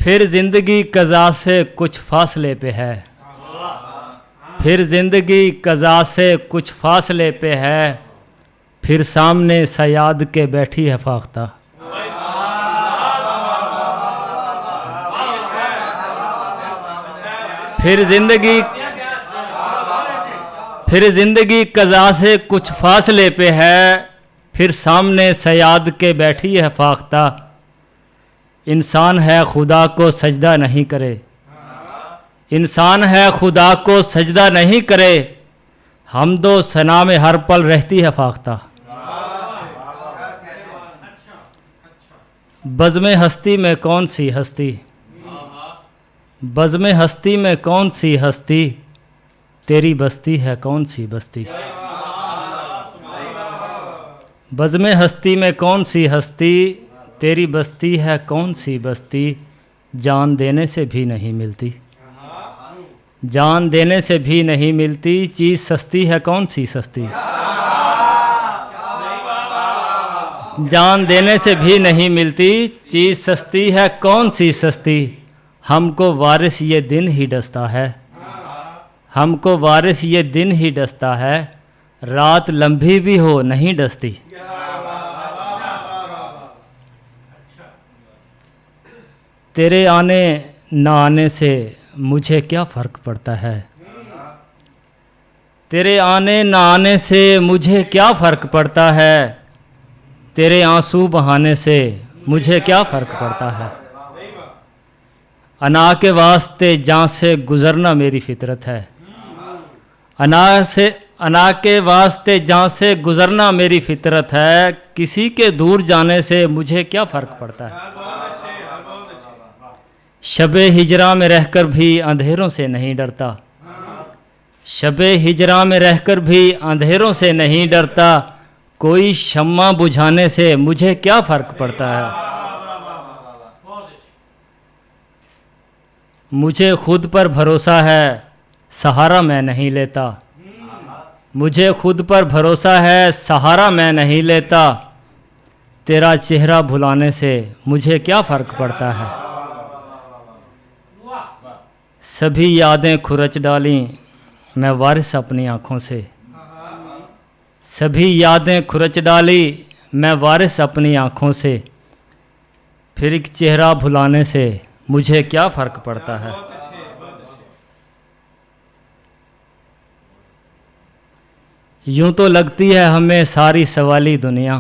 پھر زندگی قضا سے کچھ فاصلے پہ ہے، پھر زندگی قضا سے کچھ فاصلے پہ ہے، پھر سامنے سیاد کے بیٹھی ہے فاختہ۔ پھر زندگی قضا سے کچھ فاصلے پہ ہے، پھر سامنے سیاد کے بیٹھی ہے فاختہ۔ انسان ہے خدا کو سجدہ نہیں کرے، انسان ہے خدا کو سجدہ نہیں کرے، حمد و ثنا میں ہر پل رہتی ہے فاختہ۔ بزم ہستی میں کون سی ہستی، بزم ہستی میں کون سی ہستی، تیری بستی ہے کون سی بستی۔ بزم ہستی میں کون سی ہستی، تیری بستی ہے کون سی بستی، جان دینے سے بھی نہیں ملتی، جان دینے سے بھی نہیں ملتی، چیز سستی ہے کون سی سستی، جان دینے سے بھی نہیں ملتی، چیز سستی ہے کون سی سستی۔ ہم کو وارث یہ دن ہی ڈستا ہے، ہم کو وارث یہ دن ہی ڈستا ہے، رات لمبی بھی ہو نہیں ڈستی۔ تیرے آنے نہ آنے سے مجھے کیا فرق پڑتا ہے، تیرے آنے نہ آنے سے مجھے کیا فرق پڑتا ہے، تیرے آنسو بہانے سے مجھے کیا فرق پڑتا ہے۔ انا کے واسطے جاں سے گزرنا میری فطرت ہے، انا کے واسطے جاں سے گزرنا میری فطرت ہے، کسی کے دور جانے سے مجھے کیا فرق پڑتا ہے۔ شب ہجراں میں رہ کر بھی اندھیروں سے نہیں ڈرتا، شب ہجراں میں رہ کر بھی اندھیروں سے نہیں ڈرتا، کوئی شمع بجھانے سے مجھے کیا فرق پڑتا ہے۔ مجھے خود پر بھروسہ ہے سہارا میں نہیں لیتا، مجھے خود پر بھروسہ ہے سہارا میں نہیں لیتا، تیرا چہرہ بھلانے سے مجھے کیا فرق پڑتا ہے۔ سبھی یادیں کھرچ ڈالیں میں وارث اپنی آنکھوں سے، سبھی یادیں کھرچ ڈالی میں وارث اپنی آنکھوں سے، پھر ایک چہرہ بھلانے سے مجھے کیا فرق پڑتا ہے۔ یوں تو لگتی ہے ہمیں ساری سوالی دنیا،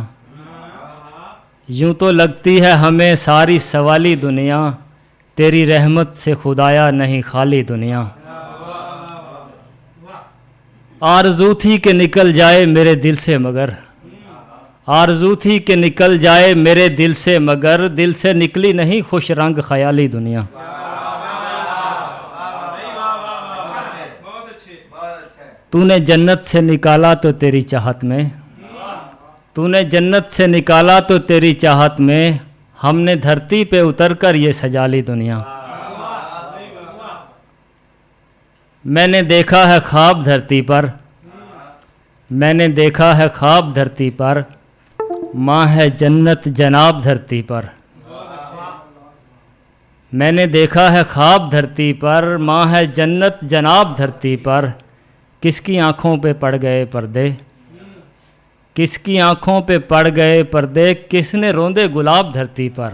یوں تو لگتی ہے ہمیں ساری سوالی دنیا، تیری رحمت سے خدایا نہیں خالی دنیا۔ آرزو تھی کہ نکل جائے میرے دل سے مگر، آرزو تھی کہ نکل جائے میرے دل سے مگر، دل سے نکلی نہیں خوش رنگ خیالی دنیا۔ تو نے جنت سے نکالا تو تیری چاہت میں، تو نے جنت سے نکالا تو تیری چاہت میں، ہم نے دھرتی پہ اتر کر یہ سجا لی دنیا۔ میں نے دیکھا ہے خواب دھرتی پر، میں نے دیکھا ہے خواب دھرتی پر، ماں ہے جنت جناب دھرتی پر۔ میں نے دیکھا ہے خواب دھرتی پر، ماں ہے جنت جناب دھرتی پر، کس کی آنکھوں پہ پڑ گئے پردے، کس کی آنکھوں پہ پڑ گئے پردے، کس نے روندے گلاب دھرتی پر۔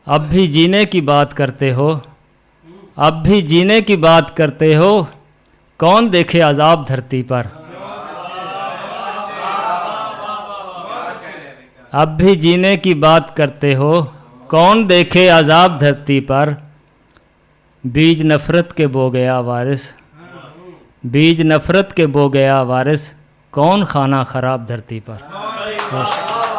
اب بھی جینے کی بات کرتے ہو، اب بھی جینے کی بات کرتے ہو، کون دیکھے عذاب دھرتی پر۔ اب بھی جینے کی بات کرتے ہو، کون دیکھے عذاب دھرتی پر، بیج نفرت کے بو گیا وارث، بیج نفرت کے بو گیا وارث، کون خانہ خراب دھرتی پر۔